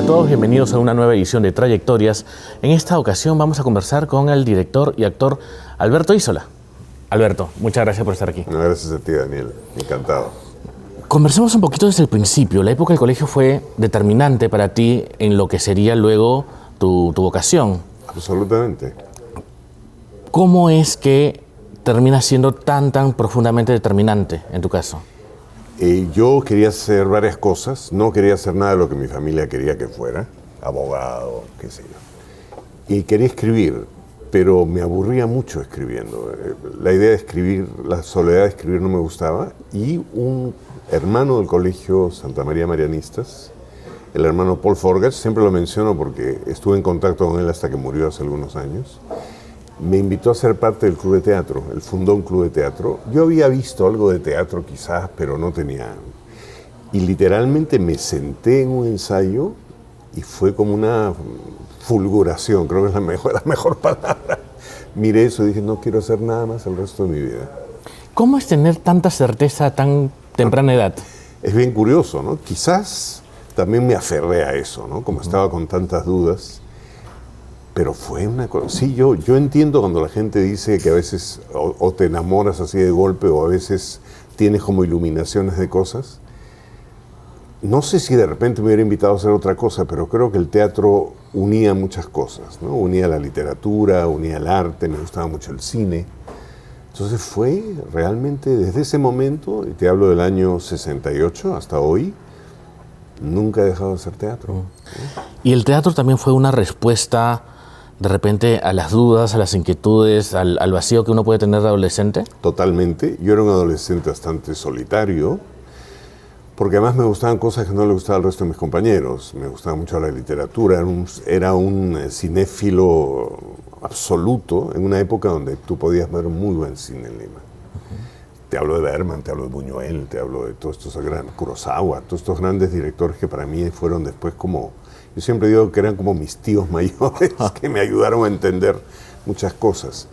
a todos, bienvenidos a una nueva edición de Trayectorias. En esta ocasión vamos a conversar con el director y actor Alberto Isola. Alberto, muchas gracias por estar aquí. No, gracias a ti, Daniel. Encantado. Conversemos un poquito desde el principio. La época del colegio fue determinante para ti en lo que sería luego tu vocación. Absolutamente. ¿Cómo es que termina siendo tan profundamente determinante en tu caso? Yo quería hacer varias cosas. No quería hacer nada de lo que mi familia quería que fuera. Abogado, qué sé yo. Y quería escribir, pero me aburría mucho escribiendo. La idea de escribir, la soledad de escribir no me gustaba. Y un hermano del colegio Santa María Marianistas, el hermano Paul Forgach, siempre lo menciono porque estuve en contacto con él hasta que murió hace algunos años, me invitó a ser parte del club de teatro. Él fundó un club de teatro. Yo había visto algo de teatro quizás, pero no tenía. Y literalmente me senté en un ensayo y fue como una fulguración, creo que es la mejor palabra. Miré eso y dije, no quiero hacer nada más el resto de mi vida. ¿Cómo es tener tanta certeza a tan temprana edad? Es bien curioso, ¿no? Quizás también me aferré a eso, ¿no? Como estaba con tantas dudas. Pero fue una cosa... Sí, yo entiendo cuando la gente dice que a veces o te enamoras así de golpe o a veces tienes como iluminaciones de cosas. No sé si de repente me hubiera invitado a hacer otra cosa, pero creo que el teatro unía muchas cosas, ¿no? Unía la literatura, unía el arte, me gustaba mucho el cine. Entonces fue realmente desde ese momento, y te hablo del año 68 hasta hoy, nunca he dejado de hacer teatro. Y el teatro también fue una respuesta de repente a las dudas, a las inquietudes, al vacío que uno puede tener de adolescente. Totalmente. Yo era un adolescente bastante solitario, porque además me gustaban cosas que no le gustaba al resto de mis compañeros. Me gustaba mucho la literatura, era un cinéfilo absoluto en una época donde tú podías ver muy buen cine en Lima. Te hablo de Bergman, te hablo de Buñuel, te hablo de todos estos grandes, Kurosawa, todos estos grandes directores que para mí fueron después como, yo siempre digo que eran como mis tíos mayores que me ayudaron a entender muchas cosas.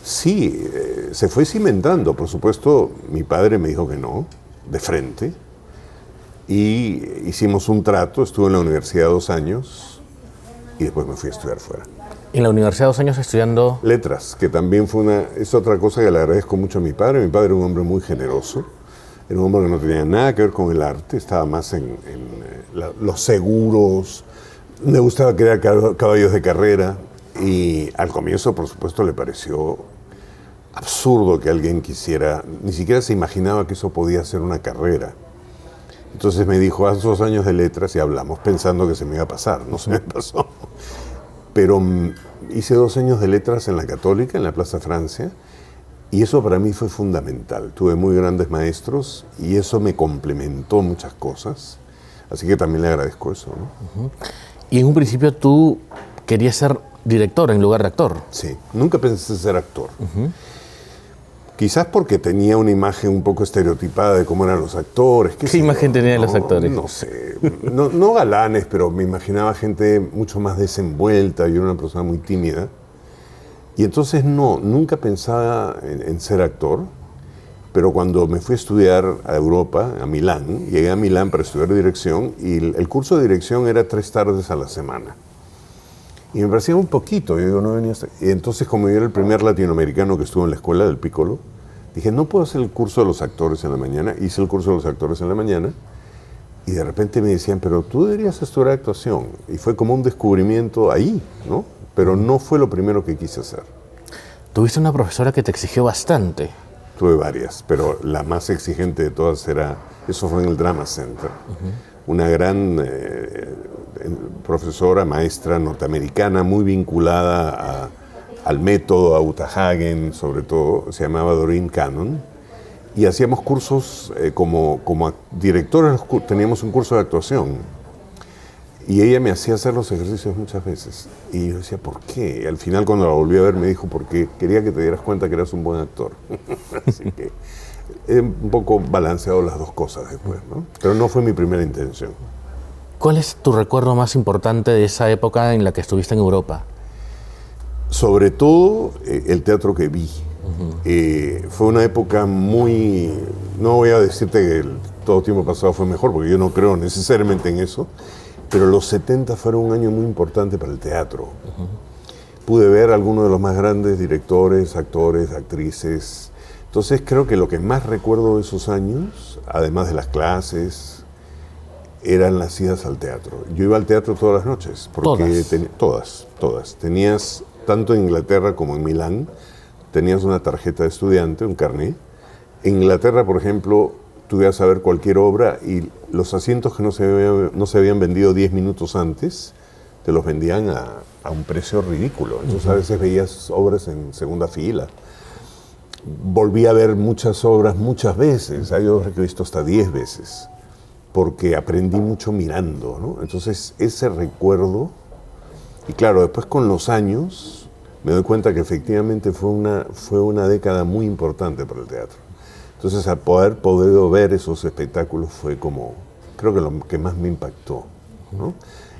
Sí, se fue cimentando, por supuesto, mi padre me dijo que no, de frente, y hicimos un trato, estuve en la universidad 2 años y después me fui a estudiar fuera. En la universidad 2 años estudiando... Letras, que también es otra cosa que le agradezco mucho a mi padre. Mi padre era un hombre muy generoso, era un hombre que no tenía nada que ver con el arte, estaba más en los seguros, le gustaba crear caballos de carrera y al comienzo, por supuesto, le pareció absurdo que alguien quisiera, ni siquiera se imaginaba que eso podía ser una carrera. Entonces me dijo, haz 2 años de letras y hablamos pensando que se me iba a pasar, no se me pasó. Pero hice 2 años de letras en la Católica, en la Plaza Francia, y eso para mí fue fundamental. Tuve muy grandes maestros y eso me complementó muchas cosas, así que también le agradezco eso, ¿no? Uh-huh. Y en un principio tú querías ser director en lugar de actor. Sí, nunca pensé ser actor. Uh-huh. Quizás porque tenía una imagen un poco estereotipada de cómo eran los actores. ¿Qué imagen tenían los actores? No sé, no galanes, pero me imaginaba gente mucho más desenvuelta. Yo era una persona muy tímida. Y entonces nunca pensaba en ser actor. Pero cuando me fui a estudiar a Europa, a Milán, llegué a Milán para estudiar dirección y el curso de dirección era 3 tardes a la semana. Y me parecía un poquito, yo digo, no venía hasta... Y entonces, como yo era el primer latinoamericano que estuvo en la escuela del Piccolo, dije, no puedo hacer el curso de los actores en la mañana. Hice el curso de los actores en la mañana y de repente me decían, pero tú deberías estudiar actuación. Y fue como un descubrimiento ahí, ¿no? Pero no fue lo primero que quise hacer. Tuviste una profesora que te exigió bastante. Tuve varias, pero la más exigente de todas eso fue en el Drama Center. Uh-huh. Una gran profesora, maestra norteamericana, muy vinculada al método, a Uta Hagen, sobre todo, se llamaba Doreen Cannon, y hacíamos cursos como directores, teníamos un curso de actuación, y ella me hacía hacer los ejercicios muchas veces, y yo decía, ¿por qué? Y al final, cuando la volví a ver, me dijo, porque quería que te dieras cuenta que eras un buen actor. Así que he un poco balanceado las dos cosas después, ¿no? Pero no fue mi primera intención. ¿Cuál es tu recuerdo más importante de esa época en la que estuviste en Europa? Sobre todo el teatro que vi. Uh-huh. Fue una época muy... No voy a decirte que todo tiempo pasado fue mejor, porque yo no creo necesariamente en eso, pero los 70 fueron un año muy importante para el teatro. Pude ver a algunos de los más grandes directores, actores, actrices. Entonces creo que lo que más recuerdo de esos años, además de las clases, eran las idas al teatro. Yo iba al teatro todas las noches. Porque todas. Tenías, tanto en Inglaterra como en Milán, tenías una tarjeta de estudiante, un carnet. En Inglaterra, por ejemplo, tú ibas a ver cualquier obra y los asientos que no se habían vendido 10 minutos antes, te los vendían a un precio ridículo. Entonces a veces veías obras en segunda fila. Volví a ver muchas obras muchas veces. Hay obras que he visto hasta 10 veces. Porque aprendí mucho mirando, ¿no? Entonces ese recuerdo, y claro, después con los años me doy cuenta que efectivamente fue una década muy importante para el teatro. Entonces al poder ver esos espectáculos fue como, creo que lo que más me impactó, ¿no?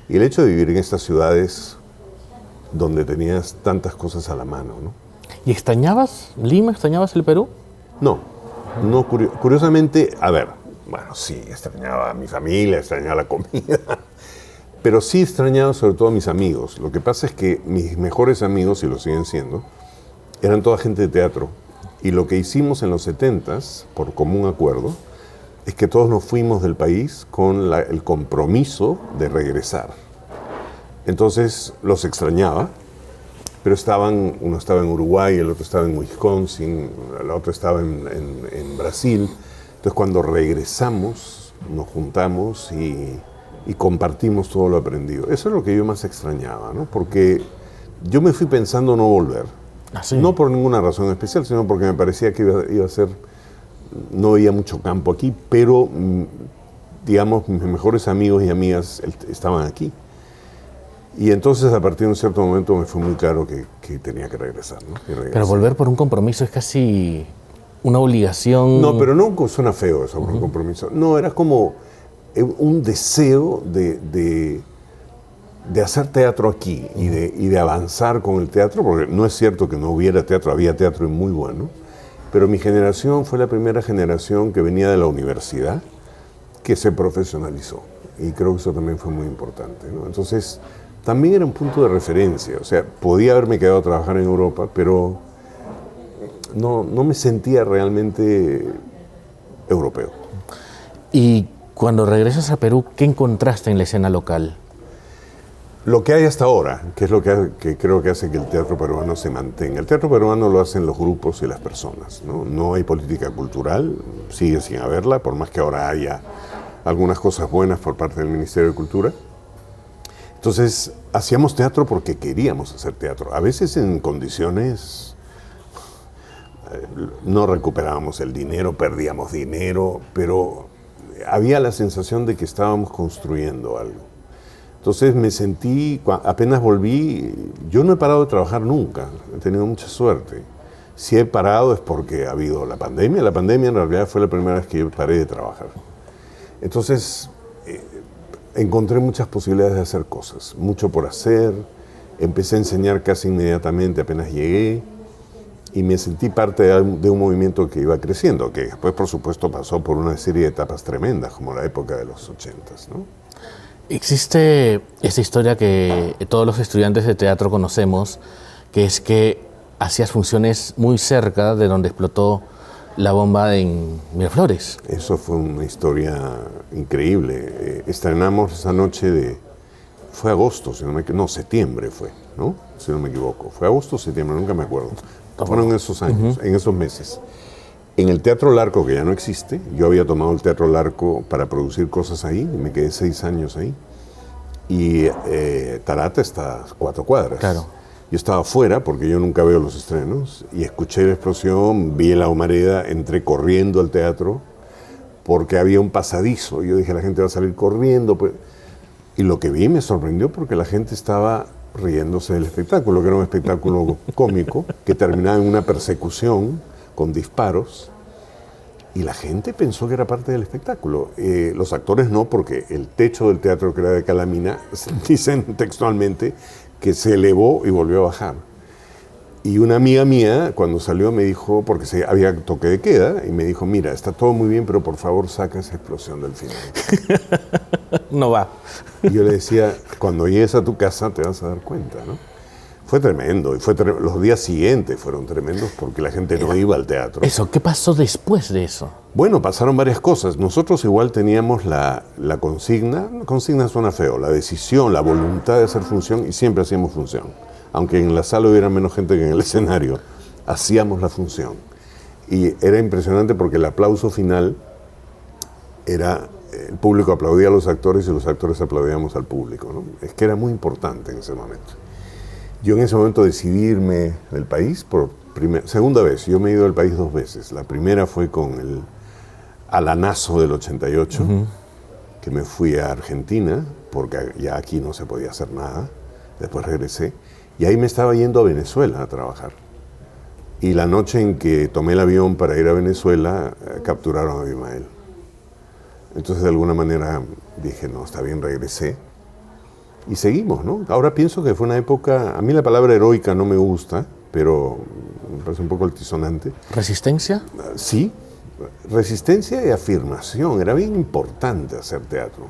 Y el hecho de vivir en estas ciudades donde tenías tantas cosas a la mano, ¿no? ¿Y extrañabas Lima? ¿Extrañabas el Perú? No, curiosamente, a ver, bueno, sí, extrañaba a mi familia, extrañaba la comida, pero sí extrañaba sobre todo a mis amigos. Lo que pasa es que mis mejores amigos, y lo siguen siendo, eran toda gente de teatro. Y lo que hicimos en los 70s, por común acuerdo, es que todos nos fuimos del país con el compromiso de regresar. Entonces los extrañaba, pero uno estaba en Uruguay, el otro estaba en Wisconsin, el otro estaba en Brasil. Entonces cuando regresamos, nos juntamos y compartimos todo lo aprendido. Eso es lo que yo más extrañaba, ¿no? Porque yo me fui pensando no volver. ¿Ah, sí? No por ninguna razón especial, sino porque me parecía que iba a ser, no había mucho campo aquí, pero digamos, mis mejores amigos y amigas estaban aquí. Y entonces a partir de un cierto momento me fue muy claro que tenía que regresar, ¿no? Pero volver por un compromiso es casi una obligación. No, pero no suena feo eso, por un compromiso. No, era como un deseo de hacer teatro aquí y de avanzar con el teatro, porque no es cierto que no hubiera teatro, había teatro y muy bueno, pero mi generación fue la primera generación que venía de la universidad que se profesionalizó, y creo que eso también fue muy importante, ¿no? Entonces, también era un punto de referencia, o sea, podía haberme quedado a trabajar en Europa, pero no me sentía realmente europeo. Y cuando regresas a Perú, ¿qué encontraste en la escena local? Lo que hay hasta ahora, que es lo que creo que hace que el teatro peruano se mantenga. El teatro peruano lo hacen los grupos y las personas, ¿no? No hay política cultural, sigue sin haberla, por más que ahora haya algunas cosas buenas por parte del Ministerio de Cultura. Entonces, hacíamos teatro porque queríamos hacer teatro. A veces en condiciones no recuperábamos el dinero, perdíamos dinero, pero había la sensación de que estábamos construyendo algo. Entonces me sentí, apenas volví, yo no he parado de trabajar nunca, he tenido mucha suerte. Si he parado es porque ha habido la pandemia en realidad fue la primera vez que yo paré de trabajar. Entonces encontré muchas posibilidades de hacer cosas, mucho por hacer, empecé a enseñar casi inmediatamente apenas llegué y me sentí parte de un movimiento que iba creciendo, que después por supuesto pasó por una serie de etapas tremendas, como la época de los 80s, ¿no? Existe esa historia que todos los estudiantes de teatro conocemos, que es que hacías funciones muy cerca de donde explotó la bomba en Miraflores. Eso fue una historia increíble. Estrenamos esa noche fue agosto, septiembre fue, ¿no? Si no me equivoco. Fue agosto o septiembre, nunca me acuerdo. Fueron esos años, en esos meses. En el Teatro Larco, que ya no existe, yo había tomado el Teatro Larco para producir cosas ahí, y me quedé 6 años ahí. Y Tarata está a 4 cuadras. Claro. Yo estaba afuera, porque yo nunca veo los estrenos, y escuché la explosión, vi la humareda, entré corriendo al teatro, porque había un pasadizo. Yo dije, la gente va a salir corriendo. Pues. Y lo que vi me sorprendió, porque la gente estaba riéndose del espectáculo, que era un espectáculo cómico, que terminaba en una persecución con disparos, y la gente pensó que era parte del espectáculo. Los actores no, porque el techo del teatro, que era de calamina, dicen textualmente que se elevó y volvió a bajar. Y una amiga mía, cuando salió, me dijo, porque había toque de queda, y me dijo, mira, está todo muy bien, pero por favor saca esa explosión del final. No va. Y yo le decía, cuando llegues a tu casa te vas a dar cuenta, ¿no? Fue tremendo, y los días siguientes fueron tremendos porque la gente no iba al teatro. Eso, ¿qué pasó después de eso? Bueno, pasaron varias cosas. Nosotros igual teníamos la consigna suena feo, la decisión, la voluntad de hacer función, y siempre hacíamos función. Aunque en la sala hubiera menos gente que en el escenario, hacíamos la función. Y era impresionante porque el aplauso final era, el público aplaudía a los actores y los actores aplaudíamos al público, ¿no? Es que era muy importante en ese momento. Yo en ese momento decidí irme del país por segunda vez. Yo me he ido del país 2 veces. La primera fue con el alanazo del 88, que me fui a Argentina, porque ya aquí no se podía hacer nada. Después regresé. Y ahí me estaba yendo a Venezuela a trabajar. Y la noche en que tomé el avión para ir a Venezuela, capturaron a Abimael. Entonces, de alguna manera, dije, no, está bien, regresé. Y seguimos, ¿no? Ahora pienso que fue una época, a mí la palabra heroica no me gusta, pero me parece un poco altisonante. ¿Resistencia? Sí, resistencia y afirmación. Era bien importante hacer teatro,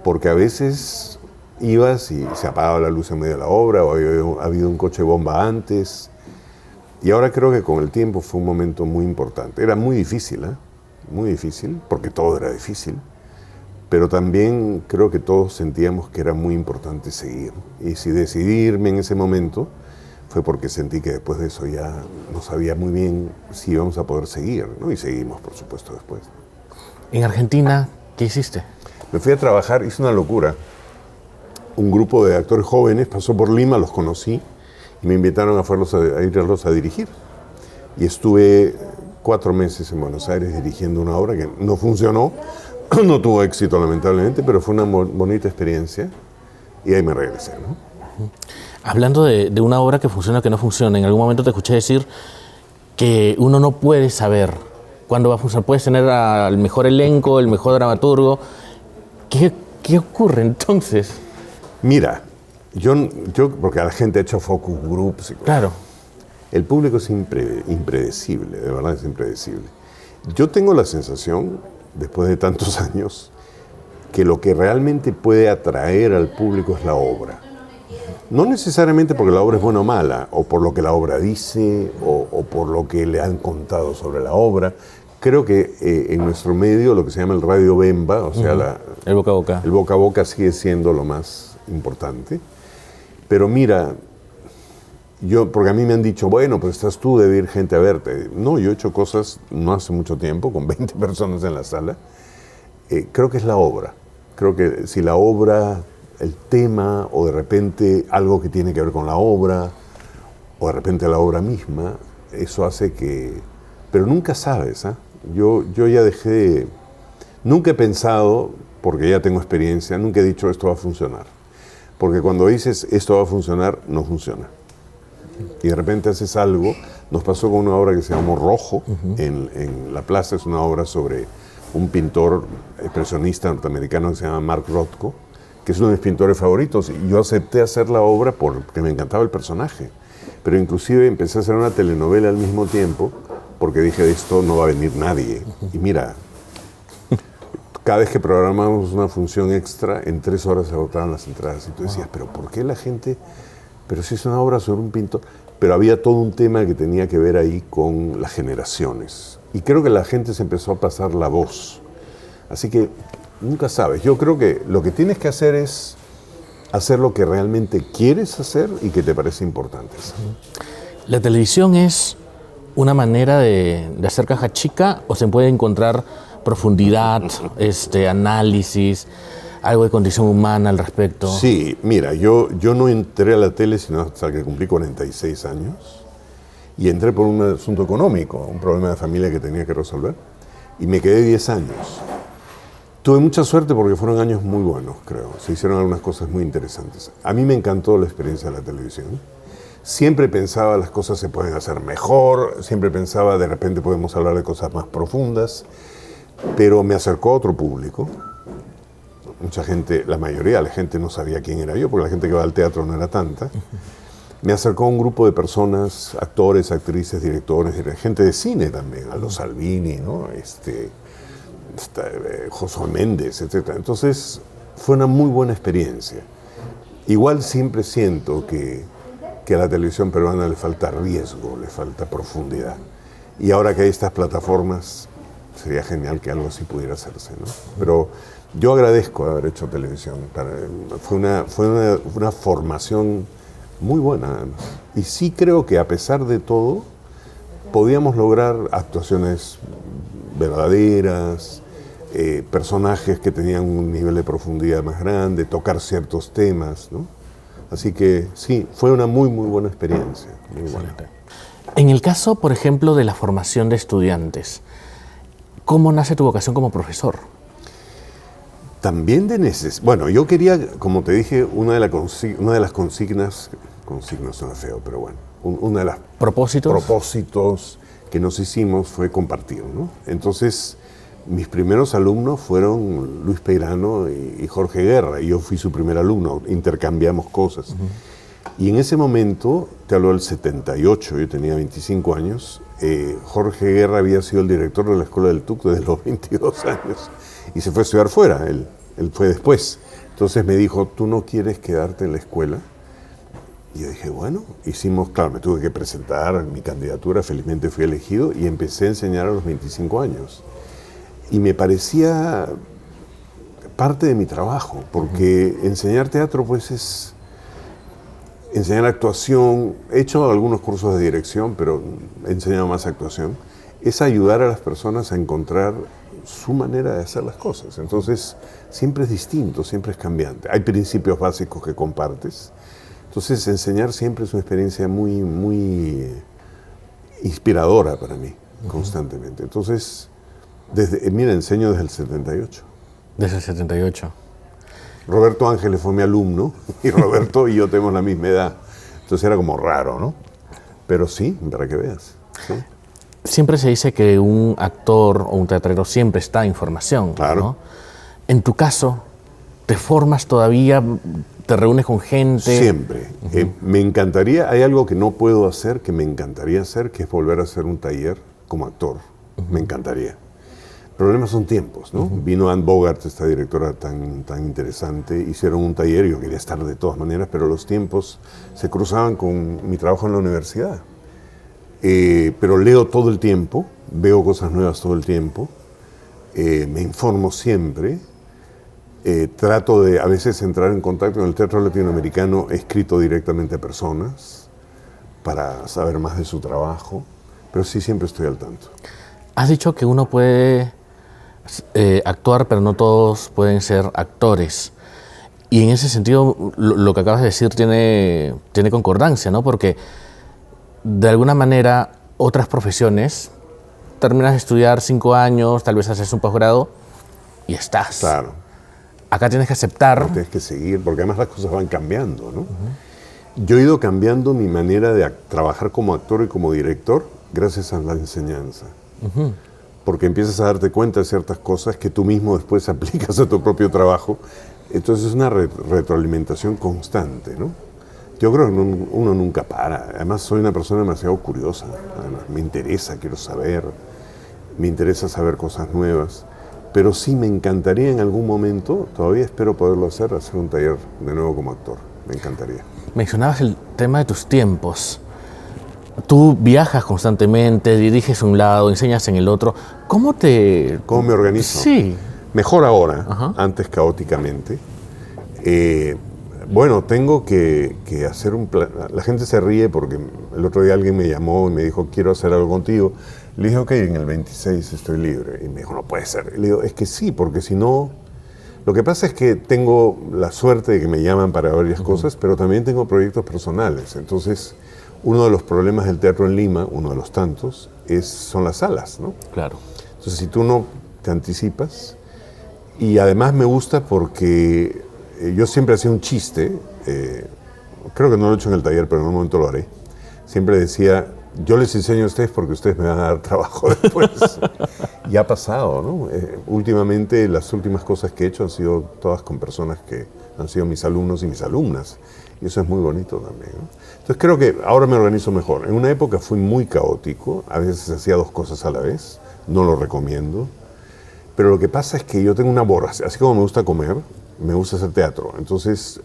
porque a veces ibas y se apagaba la luz en medio de la obra, o había habido un coche bomba antes. Y ahora creo que con el tiempo fue un momento muy importante. Era muy difícil, muy difícil, porque todo era difícil. Pero también creo que todos sentíamos que era muy importante seguir. Y si decidí irme en ese momento, fue porque sentí que después de eso ya no sabía muy bien si íbamos a poder seguir, ¿no? Y seguimos, por supuesto, después. En Argentina, ¿qué hiciste? Me fui a trabajar, hice una locura. Un grupo de actores jóvenes pasó por Lima, los conocí, y me invitaron a irlos a dirigir. Y estuve 4 meses en Buenos Aires dirigiendo una obra que no funcionó, no tuvo éxito lamentablemente, pero fue una bonita experiencia, y ahí me regresé, ¿no? Hablando de una obra que funciona o que no funciona, en algún momento te escuché decir que uno no puede saber cuándo va a funcionar. Puedes tener al mejor elenco, el mejor dramaturgo. ¿Qué ocurre entonces? Mira, yo porque la gente ha hecho focus groups. Claro. El público es impredecible, de verdad es impredecible. Yo tengo la sensación, después de tantos años, que lo que realmente puede atraer al público es la obra. No necesariamente porque la obra es buena o mala, o por lo que la obra dice, o por lo que le han contado sobre la obra. Creo que en nuestro medio lo que se llama el radio bemba, o sea, el boca a boca. El boca a boca sigue siendo lo más importante. Pero mira, porque a mí me han dicho, bueno, pues estás tú, debe ir gente a verte. No, yo he hecho cosas no hace mucho tiempo, con 20 personas en la sala. Creo que es la obra. Creo que si la obra, el tema, o de repente algo que tiene que ver con la obra, o de repente la obra misma, eso hace que... Pero nunca sabes, ¿eh? Yo ya nunca he pensado, porque ya tengo experiencia, nunca he dicho esto va a funcionar. Porque cuando dices esto va a funcionar, no funciona. Y de repente haces algo. Nos pasó con una obra que se llamó Rojo, en La Plaza. Es una obra sobre un pintor expresionista norteamericano que se llama Mark Rothko, que es uno de mis pintores favoritos. Y yo acepté hacer la obra porque me encantaba el personaje. Pero inclusive empecé a hacer una telenovela al mismo tiempo, porque dije, de esto no va a venir nadie. Y mira, cada vez que programamos una función extra, en 3 horas se agotaban las entradas. Y tú decías, pero ¿por qué la gente...? Pero si es una obra sobre un pintor. Pero había todo un tema que tenía que ver ahí con las generaciones. Y creo que la gente se empezó a pasar la voz. Así que nunca sabes. Yo creo que lo que tienes que hacer es hacer lo que realmente quieres hacer y que te parece importante. ¿La televisión es una manera de hacer caja chica o se puede encontrar profundidad, análisis, algo de condición humana al respecto? Sí, mira, yo no entré a la tele sino hasta que cumplí 46 años y entré por un asunto económico, un problema de familia que tenía que resolver y me quedé 10 años. Tuve mucha suerte porque fueron años muy buenos, creo. Se hicieron algunas cosas muy interesantes. A mí me encantó la experiencia de la televisión. Siempre pensaba las cosas se pueden hacer mejor, siempre pensaba de repente podemos hablar de cosas más profundas, pero me acercó a otro público. Mucha gente, la mayoría de la gente no sabía quién era yo, porque la gente que va al teatro no era tanta. me acercó a un grupo de personas, actores, actrices, directores, gente de cine también, a los Salvini, ¿no? José Méndez, etc. Entonces fue una muy buena experiencia. Igual siempre siento que a la televisión peruana le falta riesgo, le falta profundidad. Y ahora que hay estas plataformas, sería genial que algo así pudiera hacerse, ¿no? Pero yo agradezco haber hecho televisión. Fue una formación muy buena, además. Y sí creo que a pesar de todo, podíamos lograr actuaciones verdaderas, personajes que tenían un nivel de profundidad más grande, tocar ciertos temas, ¿no? Así que sí, fue una muy, muy buena experiencia. Muy buena. En el caso, por ejemplo, de la formación de estudiantes, ¿cómo nace tu vocación como profesor? También bueno, yo quería, como te dije, una de las consignas suena feo, pero bueno, una de las propósitos que nos hicimos fue compartir, ¿no? Entonces, mis primeros alumnos fueron Luis Peirano y Jorge Guerra, y yo fui su primer alumno, intercambiamos cosas. Y en ese momento, te hablo del 78, yo tenía 25 años, Jorge Guerra había sido el director de la Escuela del TUC desde los 22 años y se fue a estudiar fuera, él fue después. Entonces me dijo, ¿tú no quieres quedarte en la escuela? Y yo dije, bueno, claro, me tuve que presentar mi candidatura, felizmente fui elegido y empecé a enseñar a los 25 años. Y me parecía parte de mi trabajo, porque enseñar teatro pues es enseñar actuación. He hecho algunos cursos de dirección, pero he enseñado más actuación. Es ayudar a las personas a encontrar su manera de hacer las cosas. Entonces, siempre es distinto, siempre es cambiante. Hay principios básicos que compartes. Entonces, enseñar siempre es una experiencia muy, muy inspiradora para mí, constantemente. Entonces, mira, enseño desde el 78. Desde el 78. Roberto Ángeles fue mi alumno, y Roberto y yo tenemos la misma edad. Entonces era como raro, ¿no? Pero sí, para que veas. ¿Sí? Siempre se dice que un actor o un teatrero siempre está en formación, claro, ¿no? En tu caso, ¿te formas todavía? ¿Te reúnes con gente? Siempre. Me encantaría, hay algo que no puedo hacer, que me encantaría hacer, que es volver a hacer un taller como actor. Me encantaría. El problema son tiempos, ¿no? Vino Anne Bogart, esta directora tan interesante, hicieron un taller, yo quería estar de todas maneras, pero los tiempos se cruzaban con mi trabajo en la universidad. Pero leo todo el tiempo, veo cosas nuevas todo el tiempo, me informo siempre, trato de a veces entrar en contacto con el teatro latinoamericano, he escrito directamente a personas para saber más de su trabajo, pero sí siempre estoy al tanto. Has dicho que uno puede actuar, pero no todos pueden ser actores. Y en ese sentido, lo que acabas de decir tiene concordancia, ¿no? Porque de alguna manera, otras profesiones, terminas de estudiar 5 años, tal vez haces un posgrado y estás. Claro. Acá tienes que aceptar. No, tienes que seguir, porque además las cosas van cambiando, ¿no? Yo he ido cambiando mi manera de trabajar como actor y como director gracias a la enseñanza. Porque empiezas a darte cuenta de ciertas cosas que tú mismo después aplicas a tu propio trabajo. Entonces es una retroalimentación constante, ¿no? Yo creo que uno nunca para. Además soy una persona demasiado curiosa. Además, me interesa, quiero saber. Me interesa saber cosas nuevas. Pero sí me encantaría en algún momento, todavía espero poderlo hacer un taller de nuevo como actor. Me encantaría. Mencionabas el tema de tus tiempos. Tú viajas constantemente, diriges un lado, enseñas en el otro. ¿Cómo me organizo? Sí. Mejor ahora, antes caóticamente. Bueno, tengo que hacer un plan. La gente se ríe porque el otro día alguien me llamó y me dijo, quiero hacer algo contigo. Le dije, ok, en el 26 estoy libre. Y me dijo, no puede ser. Y le digo, es que sí, porque si no... Lo que pasa es que tengo la suerte de que me llaman para varias cosas, pero también tengo proyectos personales. Entonces... Uno de los problemas del teatro en Lima, uno de los tantos, son las salas, ¿no? Claro. Entonces, si tú no te anticipas, y además me gusta porque yo siempre hacía un chiste, creo que no lo he hecho en el taller, pero en un momento lo haré. Siempre decía, yo les enseño a ustedes porque ustedes me van a dar trabajo después. Y ha pasado, ¿no? Últimamente, las últimas cosas que he hecho han sido todas con personas que han sido mis alumnos y mis alumnas. Y eso es muy bonito también, ¿no? Entonces creo que ahora me organizo mejor. En una época fui muy caótico, a veces hacía 2 cosas a la vez, no lo recomiendo. Pero lo que pasa es que yo tengo una voracidad, así como me gusta comer, me gusta hacer teatro. Entonces,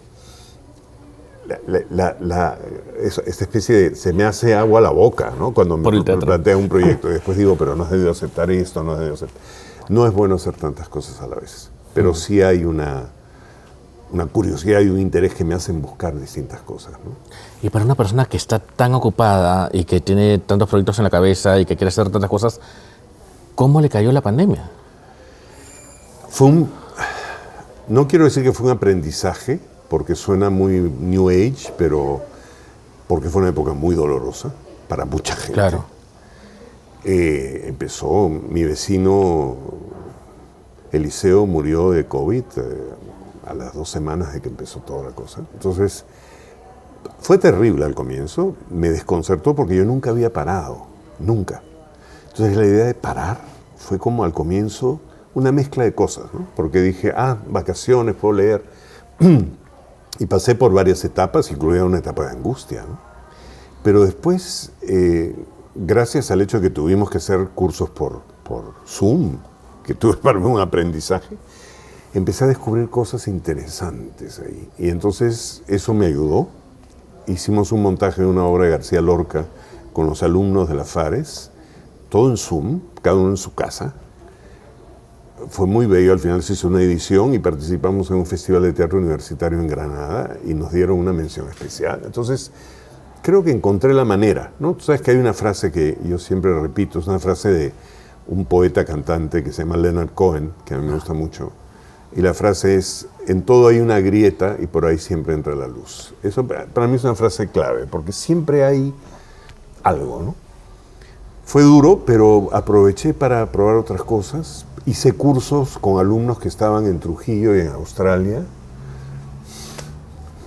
esta especie de, se me hace agua a la boca, ¿no? Cuando me plantea un proyecto y después digo, pero no has debido aceptar esto, no has debido aceptar. No es bueno hacer tantas cosas a la vez, pero sí hay una curiosidad y un interés que me hacen buscar distintas cosas, ¿no? Y para una persona que está tan ocupada y que tiene tantos proyectos en la cabeza y que quiere hacer tantas cosas, ¿cómo le cayó la pandemia? No quiero decir que fue un aprendizaje, porque suena muy New Age, pero porque fue una época muy dolorosa para mucha gente. Claro. Empezó, mi vecino Eliseo murió de COVID a las 2 semanas de que empezó toda la cosa. Entonces, fue terrible al comienzo, me desconcertó porque yo nunca había parado, nunca. Entonces la idea de parar fue como al comienzo una mezcla de cosas, ¿no? Porque dije, vacaciones, puedo leer. Y pasé por varias etapas, incluida una etapa de angustia, ¿no? Pero después, gracias al hecho de que tuvimos que hacer cursos por Zoom, que tuve para mí un aprendizaje, empecé a descubrir cosas interesantes ahí. Y entonces eso me ayudó. Hicimos un montaje de una obra de García Lorca con los alumnos de la Fares, todo en Zoom, cada uno en su casa. Fue muy bello, al final se hizo una edición y participamos en un festival de teatro universitario en Granada y nos dieron una mención especial. Entonces, creo que encontré la manera, ¿no? Tú sabes que hay una frase que yo siempre repito, es una frase de un poeta cantante que se llama Leonard Cohen, que a mí me gusta mucho, y la frase es, en todo hay una grieta y por ahí siempre entra la luz. Eso para mí es una frase clave, porque siempre hay algo, ¿no? Fue duro, pero aproveché para probar otras cosas. Hice cursos con alumnos que estaban en Trujillo y en Australia,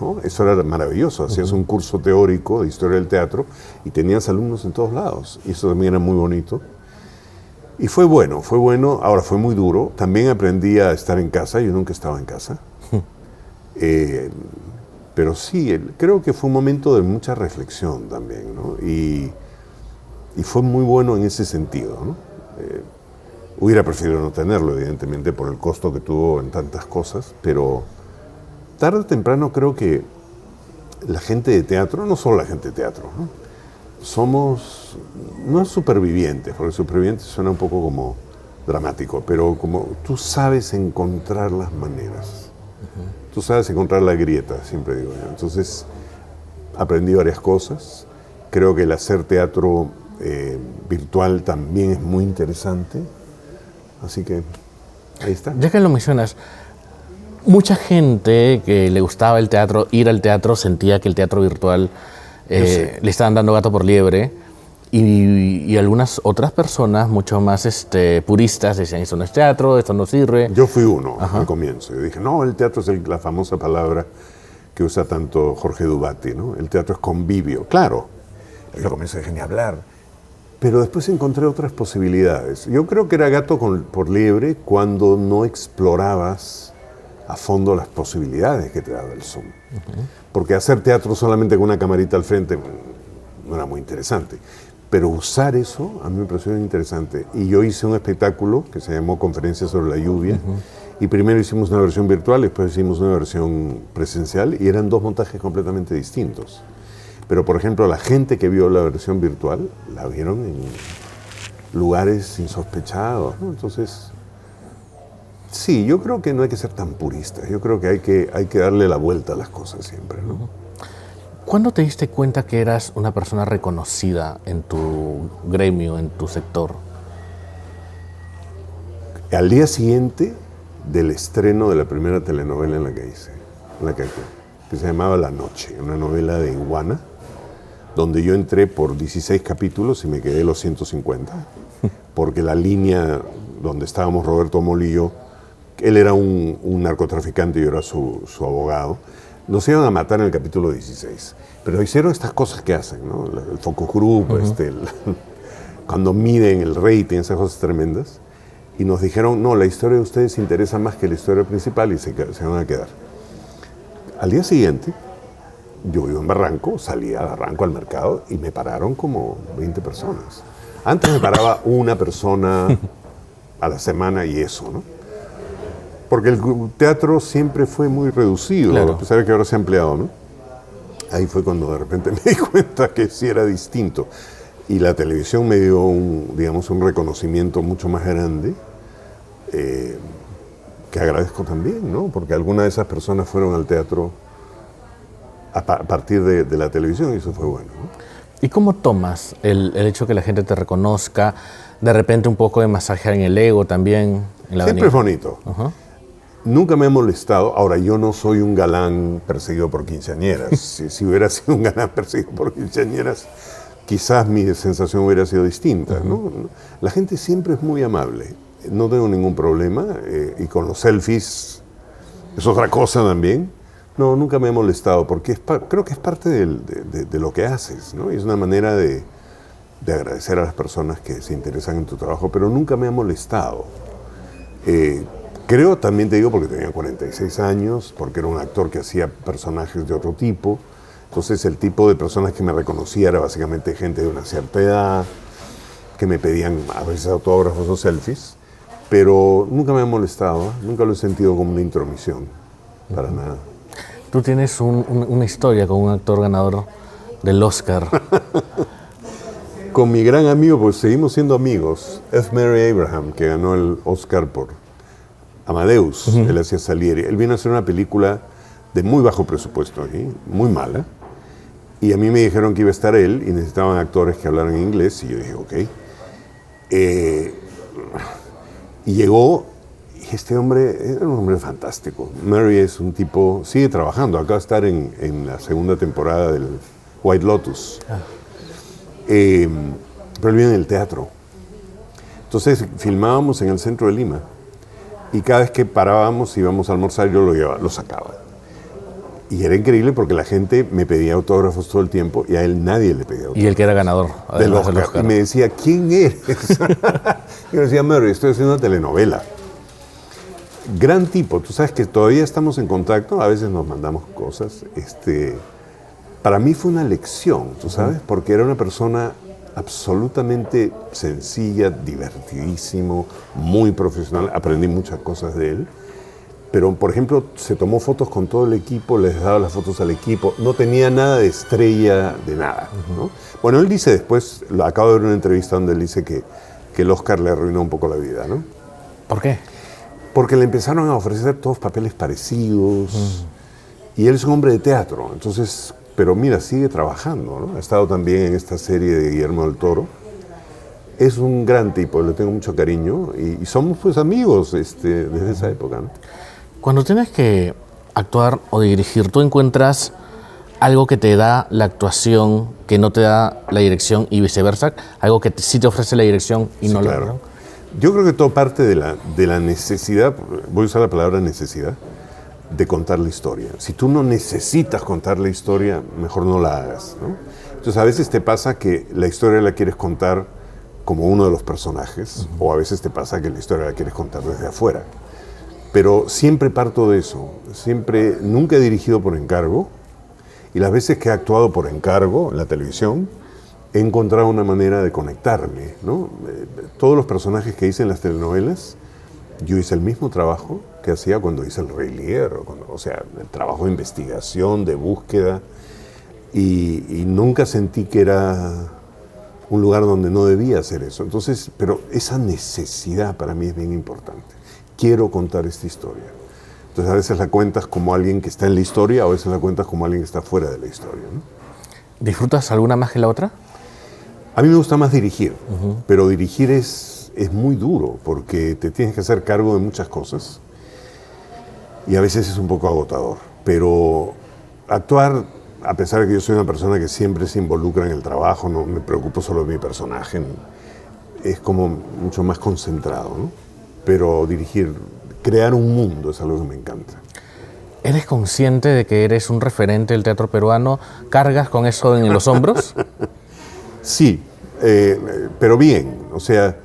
¿no? Eso era maravilloso. Hacías un curso teórico de historia del teatro y tenías alumnos en todos lados. Y eso también era muy bonito. Y fue bueno. Ahora fue muy duro. También aprendí a estar en casa. Yo nunca estaba en casa. Pero sí, creo que fue un momento de mucha reflexión también, ¿no? Y fue muy bueno en ese sentido, ¿no? Hubiera preferido no tenerlo, evidentemente, por el costo que tuvo en tantas cosas, pero tarde o temprano creo que la gente de teatro, no solo la gente de teatro, ¿no? Somos, no supervivientes, porque supervivientes suena un poco como dramático, pero como tú sabes encontrar las maneras, tú sabes encontrar la grieta, siempre digo yo. Entonces, aprendí varias cosas, creo que el hacer teatro virtual también es muy interesante. Así que ahí está. Ya que lo mencionas, mucha gente que le gustaba el teatro, ir al teatro, sentía que el teatro virtual le estaban dando gato por liebre. Y algunas otras personas, mucho más puristas, decían, esto no es teatro, esto no sirve. Yo fui uno al comienzo. Yo dije, no, el teatro es la famosa palabra que usa tanto Jorge Dubati, ¿no? El teatro es convivio. Claro, yo comencé a ni hablar. Pero después encontré otras posibilidades. Yo creo que era gato por liebre cuando no explorabas a fondo las posibilidades que te daba el Zoom. Porque hacer teatro solamente con una camarita al frente no era muy interesante. Pero usar eso a mí me pareció interesante. Y yo hice un espectáculo que se llamó Conferencia sobre la lluvia. Y primero hicimos una versión virtual, después hicimos una versión presencial. Y eran 2 montajes completamente distintos. Pero, por ejemplo, la gente que vio la versión virtual, la vieron en lugares insospechados, ¿no? Entonces, sí, yo creo que no hay que ser tan puristas. Yo creo que hay que darle la vuelta a las cosas siempre, ¿no? ¿Cuándo te diste cuenta que eras una persona reconocida en tu gremio, en tu sector? Al día siguiente del estreno de la primera telenovela en la que hice, que se llamaba La Noche, una novela de Iguana, donde yo entré por 16 capítulos y me quedé los 150, porque la línea donde estábamos Roberto Moll y yo, él era un narcotraficante y yo era su abogado, nos iban a matar en el capítulo 16. Pero hicieron estas cosas que hacen, ¿no? El focus group, cuando miden el rating, esas cosas tremendas, y nos dijeron, no, la historia de ustedes interesa más que la historia principal y se van a quedar. Al día siguiente, yo vivo en Barranco, salí a Barranco al mercado y me pararon como 20 personas. Antes me paraba una persona a la semana y eso, ¿no? Porque el teatro siempre fue muy reducido, Claro. a pesar de que ahora se ha ampliado, ¿no? Ahí fue cuando de repente me di cuenta que sí era distinto. Y la televisión me dio un reconocimiento mucho más grande, que agradezco también, ¿no? Porque algunas de esas personas fueron al teatro a partir de la televisión y eso fue bueno, ¿no? ¿Y cómo tomas el hecho que la gente te reconozca? De repente un poco de masaje en el ego también en la Siempre es avenida. bonito. Ajá. Nunca me ha molestado. Ahora, yo no soy un galán perseguido por quinceañeras. Si hubiera sido un galán perseguido por quinceañeras, quizás mi sensación hubiera sido distinta, ¿no? La gente siempre es muy amable. No tengo ningún problema. Y con los selfies es otra cosa también. No, nunca me ha molestado porque creo que es parte de lo que haces, ¿no? Y es una manera de agradecer a las personas que se interesan en tu trabajo, pero nunca me ha molestado. Creo, también te digo, porque tenía 46 años, porque era un actor que hacía personajes de otro tipo. Entonces el tipo de personas que me reconocía era básicamente gente de una cierta edad, que me pedían a veces autógrafos o selfies, pero nunca me ha molestado, ¿eh? Nunca lo he sentido como una intromisión, para nada. Tú tienes una historia con un actor ganador del Oscar. Con mi gran amigo, pues seguimos siendo amigos, F. Murray Abraham, que ganó el Oscar por Amadeus, él hacía Salieri. Él vino a hacer una película de muy bajo presupuesto aquí, muy mala, y a mí me dijeron que iba a estar él y necesitaban actores que hablaran inglés, y yo dije, ok. Y llegó, y este hombre era un hombre fantástico. Murray es un tipo, sigue trabajando, acaba de estar en la segunda temporada del White Lotus. Pero él vive en el teatro. Entonces filmábamos en el centro de Lima. Y cada vez que parábamos, íbamos a almorzar, yo lo sacaba. Y era increíble porque la gente me pedía autógrafos todo el tiempo y a él nadie le pedía autógrafos. Y el que era ganador Del además del Oscar. Y me decía, ¿quién eres? Yo decía, Murray, estoy haciendo una telenovela. Gran tipo. Tú sabes que todavía estamos en contacto, a veces nos mandamos cosas. Para mí fue una lección, tú sabes, porque era una persona absolutamente sencilla, divertidísimo, muy profesional. Aprendí muchas cosas de él. Pero, por ejemplo, se tomó fotos con todo el equipo, les daba las fotos al equipo. No tenía nada de estrella, de nada, ¿no? Bueno, él dice después, acabo de ver una entrevista donde él dice que el Oscar le arruinó un poco la vida, ¿no? ¿Por qué? Porque le empezaron a ofrecer todos papeles parecidos. Y él es un hombre de teatro, entonces... Pero mira, sigue trabajando, ¿no? Ha estado también en esta serie de Guillermo del Toro. Es un gran tipo, le tengo mucho cariño y somos pues amigos desde esa época, ¿no? Cuando tienes que actuar o dirigir, ¿tú encuentras algo que te da la actuación que no te da la dirección y viceversa? ¿Algo que sí te ofrece la dirección y Sí, no claro. lo? Yo creo que todo parte de la necesidad, voy a usar la palabra necesidad, de contar la historia. Si tú no necesitas contar la historia, mejor no la hagas, ¿no? Entonces a veces te pasa que la historia la quieres contar como uno de los personajes, o a veces te pasa que la historia la quieres contar desde afuera. Pero siempre parto de eso. Nunca he dirigido por encargo, y las veces que he actuado por encargo en la televisión, he encontrado una manera de conectarme, ¿no? Todos los personajes que hice en las telenovelas, yo hice el mismo trabajo que hacía cuando hice El Rey Lear, o sea, el trabajo de investigación, de búsqueda, y nunca sentí que era un lugar donde no debía hacer eso. Entonces, pero esa necesidad para mí es bien importante. Quiero contar esta historia. Entonces, a veces la cuentas como alguien que está en la historia, o a veces la cuentas como alguien que está fuera de la historia, ¿no? ¿Disfrutas alguna más que la otra? A mí me gusta más dirigir, pero dirigir es muy duro porque te tienes que hacer cargo de muchas cosas y a veces es un poco agotador. Pero actuar, a pesar de que yo soy una persona que siempre se involucra en el trabajo, no me preocupo solo de mi personaje, es como mucho más concentrado, ¿no? Pero dirigir, crear un mundo es algo que me encanta. ¿Eres consciente de que eres un referente del teatro peruano? ¿Cargas con eso en los hombros? Sí, pero bien, o sea,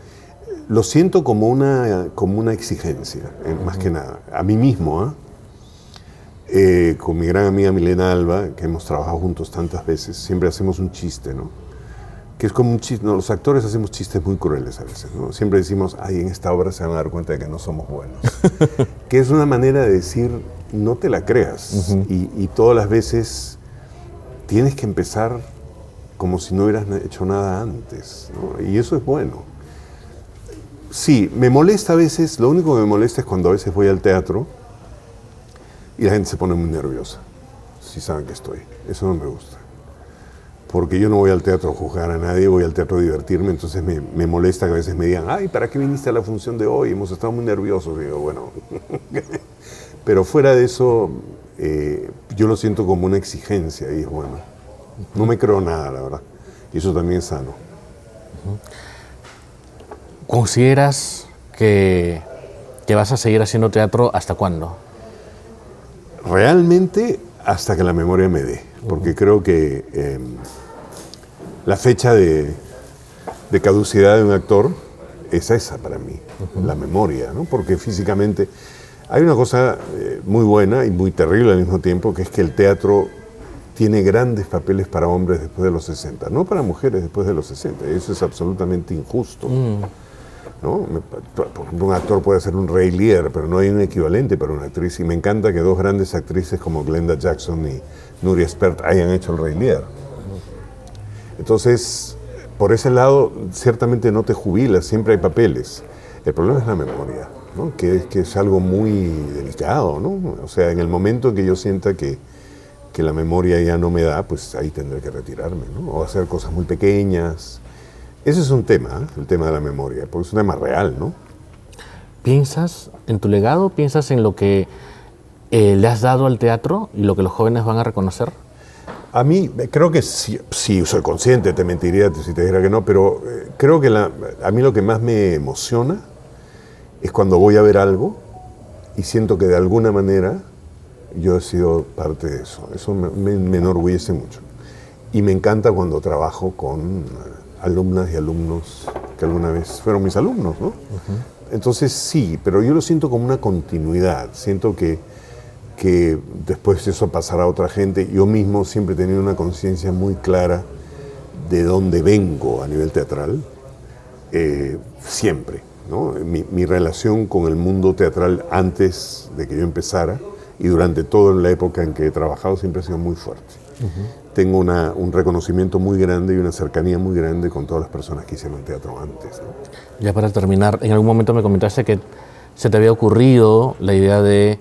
lo siento como una exigencia, más que nada, a mí mismo, con mi gran amiga Milena Alba, que hemos trabajado juntos tantas veces, siempre hacemos un chiste, ¿no? Que es como un chiste, no, los actores hacemos chistes muy crueles a veces, ¿no? Siempre decimos, ay, en esta obra se van a dar cuenta de que no somos buenos. Que es una manera de decir, no te la creas. Y todas las veces tienes que empezar como si no hubieras hecho nada antes, ¿no? Y eso es bueno. Sí, me molesta a veces, lo único que me molesta es cuando a veces voy al teatro y la gente se pone muy nerviosa, si saben que estoy. Eso no me gusta. Porque yo no voy al teatro a juzgar a nadie, voy al teatro a divertirme, entonces me molesta que a veces me digan, ay, ¿para qué viniste a la función de hoy? Hemos estado muy nerviosos. Y digo, bueno, pero fuera de eso, yo lo siento como una exigencia y es bueno. No me creo nada, la verdad. Y eso también es sano. ¿Consideras que vas a seguir haciendo teatro hasta cuándo? Realmente hasta que la memoria me dé, porque creo que la fecha de caducidad de un actor es esa para mí, la memoria, ¿no? Porque físicamente hay una cosa muy buena y muy terrible al mismo tiempo, que es que el teatro tiene grandes papeles para hombres después de los 60, no para mujeres después de los 60, y eso es absolutamente injusto. ¿No? Por ejemplo, un actor puede ser un Ray Lear, pero no hay un equivalente para una actriz, y me encanta que dos grandes actrices como Glenda Jackson y Nuria Espert hayan hecho el Ray Lear. Entonces, por ese lado, ciertamente no te jubilas, siempre hay papeles. El problema es la memoria, ¿no? que es algo muy delicado, ¿no? O sea, en el momento en que yo sienta que la memoria ya no me da, pues ahí tendré que retirarme, ¿no? O hacer cosas muy pequeñas. Ese es un tema, el tema de la memoria, porque es un tema real, ¿no? ¿Piensas en tu legado? ¿Piensas en lo que le has dado al teatro y lo que los jóvenes van a reconocer? A mí, creo que sí, soy consciente, te mentiría si te dijera que no, pero creo que a mí lo que más me emociona es cuando voy a ver algo y siento que de alguna manera yo he sido parte de eso. Eso me enorgullece mucho. Y me encanta cuando trabajo con alumnas y alumnos que alguna vez fueron mis alumnos, ¿no? Entonces sí, pero yo lo siento como una continuidad. Siento que después eso pasará a otra gente. Yo mismo siempre he tenido una conciencia muy clara de dónde vengo a nivel teatral, siempre, ¿no? Mi relación con el mundo teatral antes de que yo empezara y durante toda la época en que he trabajado siempre ha sido muy fuerte. Tengo un reconocimiento muy grande y una cercanía muy grande con todas las personas que hicieron teatro antes, ¿no? Ya para terminar, en algún momento me comentaste que se te había ocurrido la idea de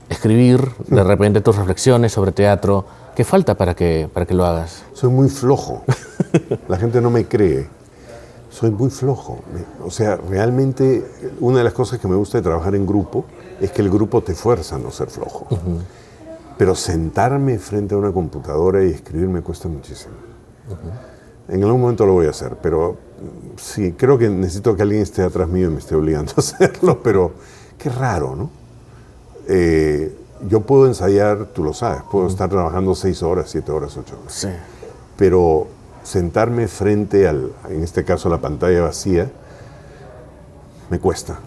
escribir de repente tus reflexiones sobre teatro. ¿Qué falta para que lo hagas? Soy muy flojo. La gente no me cree. Soy muy flojo. O sea, realmente una de las cosas que me gusta de trabajar en grupo es que el grupo te fuerza a no ser flojo. Pero sentarme frente a una computadora y escribir me cuesta muchísimo. En algún momento lo voy a hacer, pero sí, creo que necesito que alguien esté atrás mío y me esté obligando a hacerlo, pero qué raro, ¿no? Yo puedo ensayar, tú lo sabes, puedo estar trabajando 6 horas, 7 horas, 8 horas. Sí. Pero sentarme frente en este caso, a la pantalla vacía, me cuesta.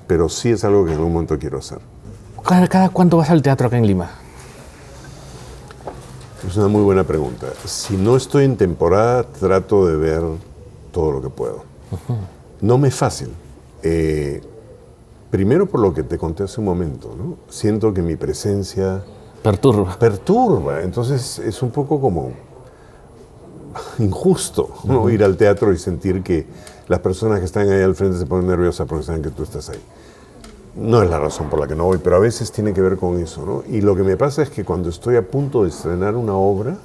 Pero sí es algo que en algún momento quiero hacer. ¿Cada cuánto vas al teatro acá en Lima? Es una muy buena pregunta. Si no estoy en temporada, trato de ver todo lo que puedo. No me es fácil. Primero por lo que te conté hace un momento, ¿no? Siento que mi presencia perturba. Entonces es un poco como injusto, ¿no? Ir al teatro y sentir que las personas que están ahí al frente se ponen nerviosas porque saben que tú estás ahí. No es la razón por la que no voy, pero a veces tiene que ver con eso, ¿no? Y lo que me pasa es que cuando estoy a punto de estrenar una obra,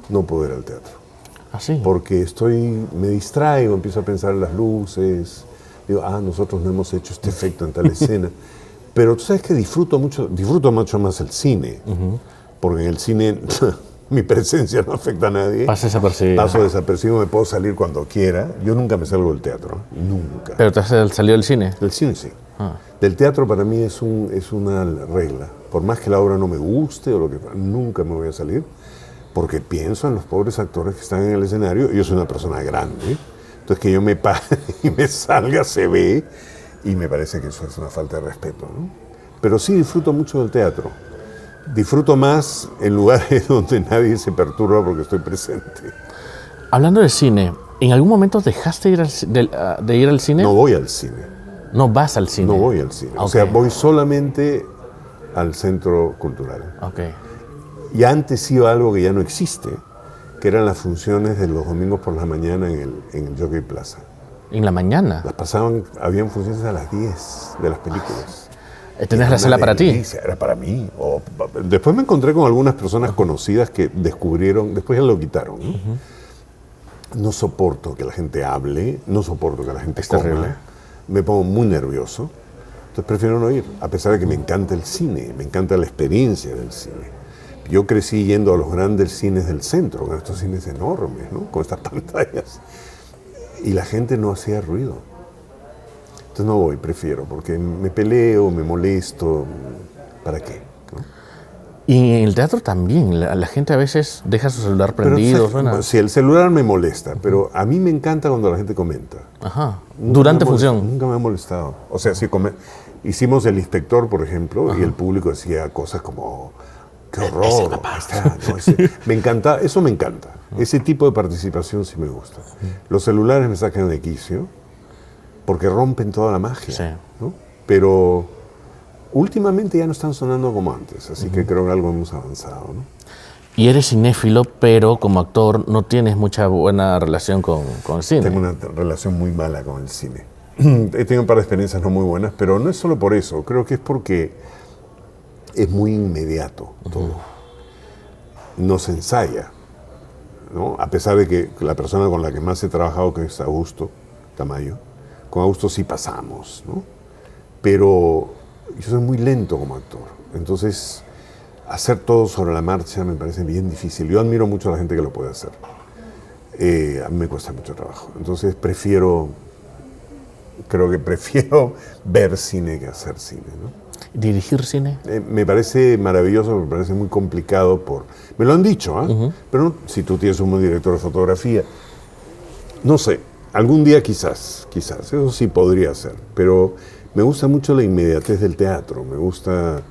no puedo ir al teatro. ¿Ah, sí? Porque me distraigo, empiezo a pensar en las luces, digo, nosotros no hemos hecho este efecto en tal escena. Pero tú sabes que disfruto mucho más el cine, porque en el cine mi presencia no afecta a nadie. Paso desapercibido, me puedo salir cuando quiera. Yo nunca me salgo del teatro, nunca. ¿Pero te has salido del cine? Del cine sí. Del teatro para mí es una regla. Por más que la obra no me guste o lo que nunca me voy a salir, porque pienso en los pobres actores que están en el escenario. Yo soy una persona grande, entonces que yo me pare y me salga se ve, y me parece que eso es una falta de respeto, ¿no? Pero sí disfruto mucho del teatro. disfruto más en lugares donde nadie se perturba porque estoy presente. Hablando de cine, ¿en algún momento dejaste de ir al cine? No voy al cine. No vas al cine. No voy al cine. Okay. O sea, voy solamente al centro cultural. Okay. Y antes iba algo que ya no existe, que eran las funciones de los domingos por la mañana en el Jockey Plaza. ¿En la mañana? Las pasaban, habían funciones a las 10 de las películas. ¿Tenías la sala para ti? Era para mí. Después me encontré con algunas personas conocidas que descubrieron, después ya lo quitaron, ¿no? No soporto que la gente hable, no soporto que la gente coma. Terrible. Me pongo muy nervioso, entonces prefiero no ir, a pesar de que me encanta el cine, me encanta la experiencia del cine. Yo crecí yendo a los grandes cines del centro, con estos cines enormes, ¿no? Con estas pantallas, y la gente no hacía ruido. Entonces no voy, prefiero, porque me peleo, me molesto, ¿para qué? ¿No? Y en el teatro también, la gente a veces deja su celular prendido. Sí, el celular me molesta, pero a mí me encanta cuando la gente comenta. Ajá. Durante función. Nunca me ha molestado. O sea, si hicimos El Inspector, por ejemplo, y el público decía cosas como, ¡qué horror! Me encanta, eso me encanta. Ese tipo de participación sí me gusta. Los celulares me sacan de quicio porque rompen toda la magia. Sí. ¿No? Pero últimamente ya no están sonando como antes, así que creo que algo hemos avanzado, ¿no? Y eres cinéfilo, pero como actor no tienes mucha buena relación con el cine. Tengo una relación muy mala con el cine. He tenido un par de experiencias no muy buenas, pero no es solo por eso, creo que es porque es muy inmediato todo. No se ensaya, ¿no? A pesar de que la persona con la que más he trabajado, que es Augusto Tamayo, con Augusto sí pasamos, ¿no? Pero yo soy muy lento como actor, entonces hacer todo sobre la marcha me parece bien difícil. Yo admiro mucho a la gente que lo puede hacer. A mí me cuesta mucho trabajo, entonces creo que prefiero ver cine que hacer cine, ¿no? ¿Dirigir cine? Me parece maravilloso, me parece muy complicado me lo han dicho, ¿eh? Pero no, si tú tienes un buen director de fotografía, no sé, algún día quizás, eso sí podría ser, pero me gusta mucho la inmediatez del teatro, me gusta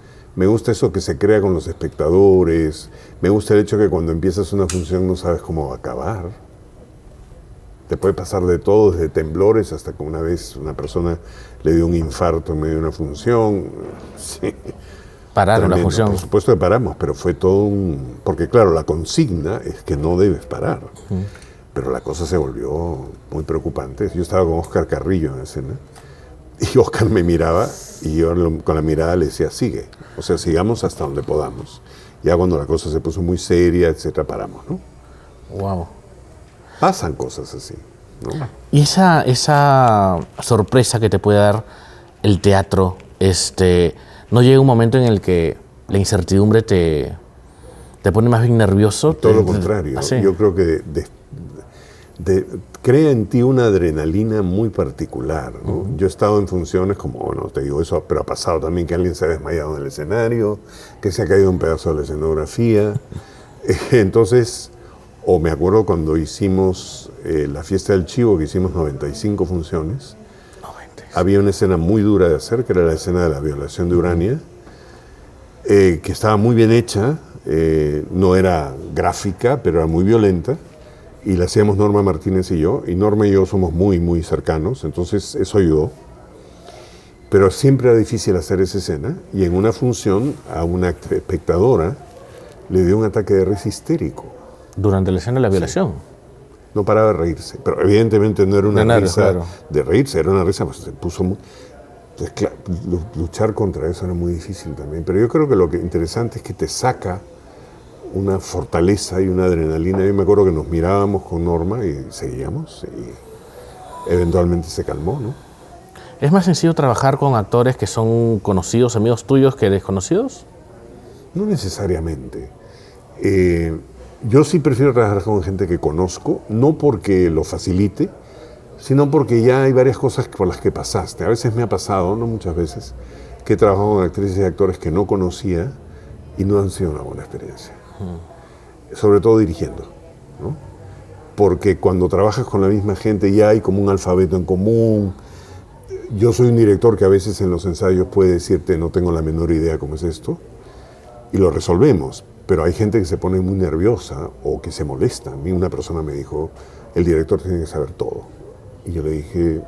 eso que se crea con los espectadores, me gusta el hecho que cuando empiezas una función no sabes cómo va a acabar. Te puede pasar de todo, desde temblores hasta que una vez una persona le dio un infarto en medio de una función. Sí. Pararon la función. Por supuesto que paramos, pero fue todo porque claro, la consigna es que no debes parar. Pero la cosa se volvió muy preocupante. Yo estaba con Oscar Carrillo en la escena. Y Oscar me miraba y yo con la mirada le decía, sigue. O sea, sigamos hasta donde podamos. Ya cuando la cosa se puso muy seria, etcétera, paramos, ¿no? Wow. Pasan cosas así, ¿no? Y esa sorpresa que te puede dar el teatro, ¿no llega un momento en el que la incertidumbre te pone más bien nervioso? Todo lo contrario. ¿Sí? Yo creo que crea en ti una adrenalina muy particular, ¿no? Yo he estado en funciones como, bueno, te digo eso, pero ha pasado también que alguien se ha desmayado en el escenario, que se ha caído un pedazo de la escenografía. Entonces, o me acuerdo cuando hicimos la fiesta del Chivo, que hicimos 95 funciones, había una escena muy dura de hacer, que era la escena de la violación de Urania, que estaba muy bien hecha, no era gráfica, pero era muy violenta, y la hacíamos Norma Martínez y yo, y Norma y yo somos muy, muy cercanos, entonces eso ayudó. Pero siempre era difícil hacer esa escena, y en una función a una espectadora le dio un ataque de risa histérico. ¿Durante la escena de la violación? Sí. No paraba de reírse, pero evidentemente no era una risa de reírse, era una risa, pues se puso muy... Entonces, claro, luchar contra eso era muy difícil también, pero yo creo que lo que interesante es que te saca una fortaleza y una adrenalina. Yo me acuerdo que nos mirábamos con Norma y seguíamos, y eventualmente se calmó, ¿no? ¿Es más sencillo trabajar con actores que son conocidos, amigos tuyos, que desconocidos? No necesariamente. Yo sí prefiero trabajar con gente que conozco, no porque lo facilite, sino porque ya hay varias cosas por las que pasaste. A veces me ha pasado, no muchas veces, que he trabajado con actrices y actores que no conocía y no han sido una buena experiencia. Sobre todo dirigiendo, ¿no? Porque cuando trabajas con la misma gente ya hay como un alfabeto en común. Yo soy un director que a veces en los ensayos puede decirte no tengo la menor idea cómo es esto, y lo resolvemos. Pero hay gente que se pone muy nerviosa o que se molesta. A mí una persona me dijo, el director tiene que saber todo. Y yo le dije,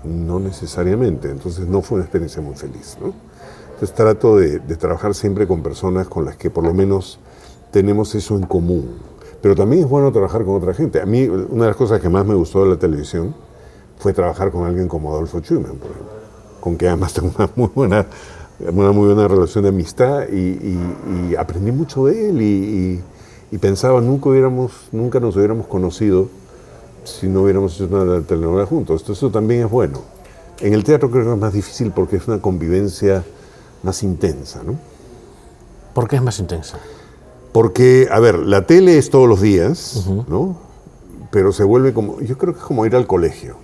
no necesariamente. Entonces no fue una experiencia muy feliz, ¿no? Entonces trato de trabajar siempre con personas con las que por lo menos tenemos eso en común. Pero también es bueno trabajar con otra gente. A mí una de las cosas que más me gustó de la televisión fue trabajar con alguien como Adolfo Schumann, por ejemplo, con que además tengo una muy buena relación de amistad y aprendí mucho de él y pensaba nunca nos hubiéramos conocido si no hubiéramos hecho una telenovela juntos. Entonces eso también es bueno. En el teatro creo que es más difícil porque es una convivencia más intensa, ¿no? ¿Por qué es más intensa? Porque, a ver, la tele es todos los días, ¿no? Pero se vuelve como, yo creo que es como ir al colegio.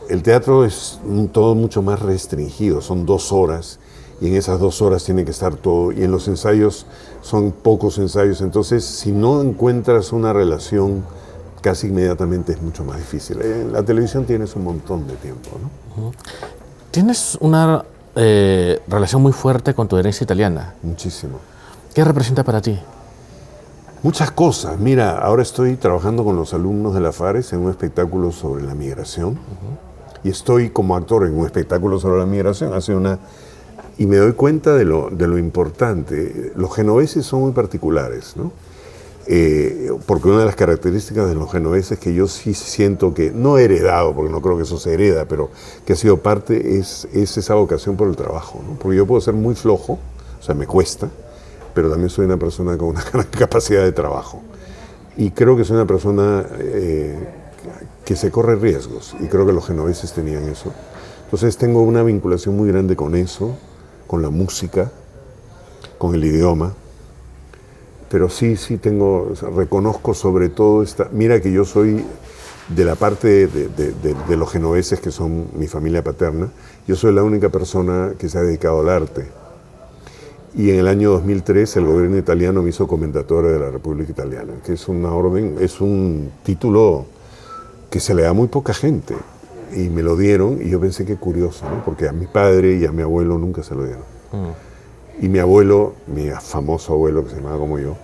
El teatro es todo mucho más restringido, son 2 horas y en esas 2 horas tiene que estar todo, y en los ensayos son pocos ensayos, entonces si no encuentras una relación casi inmediatamente es mucho más difícil. En la televisión tienes un montón de tiempo, ¿no? Tienes una relación muy fuerte con tu herencia italiana. Muchísimo. ¿Qué representa para ti? Muchas cosas. Mira, ahora estoy trabajando con los alumnos de la Fares en un espectáculo sobre la migración. Y estoy como actor en un espectáculo sobre la migración. Y me doy cuenta de lo importante. Los genoveses son muy particulares, ¿no? Porque una de las características de los genoveses que yo sí siento que, no he heredado, porque no creo que eso se hereda, pero que ha sido parte, es esa vocación por el trabajo, ¿no? Porque yo puedo ser muy flojo, o sea, me cuesta, pero también soy una persona con una gran capacidad de trabajo. Y creo que soy una persona que se corre riesgos, y creo que los genoveses tenían eso. Entonces tengo una vinculación muy grande con eso, con la música, con el idioma, pero sí tengo, o sea, reconozco sobre todo mira que yo soy de la parte de los genoveses que son mi familia paterna, yo soy la única persona que se ha dedicado al arte. Y en el año 2003 el gobierno italiano me hizo comendatore de la República Italiana, que es una orden, es un título que se le da a muy poca gente. Y me lo dieron y yo pensé que curioso, ¿no? Porque a mi padre y a mi abuelo nunca se lo dieron. Y mi abuelo, mi famoso abuelo que se llamaba como yo,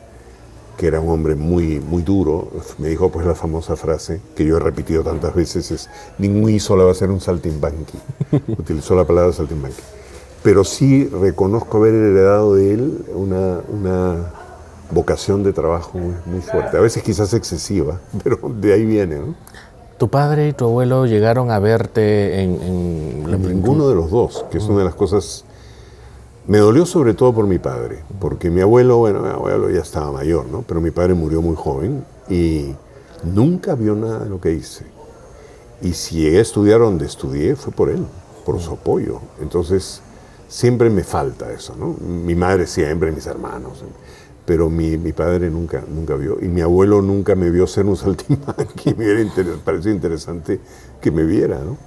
que era un hombre muy, muy duro, me dijo pues la famosa frase que yo he repetido tantas veces, es ningún sola va a ser un saltimbanqui. Utilizó la palabra saltimbanqui. Pero sí reconozco haber heredado de él una vocación de trabajo muy, muy fuerte. A veces quizás excesiva, pero de ahí viene, ¿no? ¿Tu padre y tu abuelo llegaron a verte en Ninguno de los dos, que es una de las cosas. Me dolió sobre todo por mi padre, porque mi abuelo ya estaba mayor, ¿no? Pero mi padre murió muy joven y nunca vio nada de lo que hice. Y si llegué a estudiar donde estudié fue por él, por su apoyo. Entonces siempre me falta eso, ¿no? Mi madre siempre, mis hermanos, pero mi padre nunca vio. Y mi abuelo nunca me vio ser un saltimbanqui. Me pareció interesante que me viera, ¿no?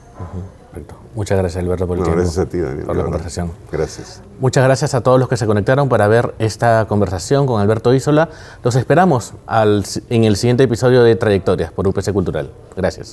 Muchas gracias, Alberto, por el tiempo. Gracias a ti, Daniel. Por la conversación. Gracias. Muchas gracias a todos los que se conectaron para ver esta conversación con Alberto Isola. Los esperamos en el siguiente episodio de Trayectorias por UPC Cultural. Gracias.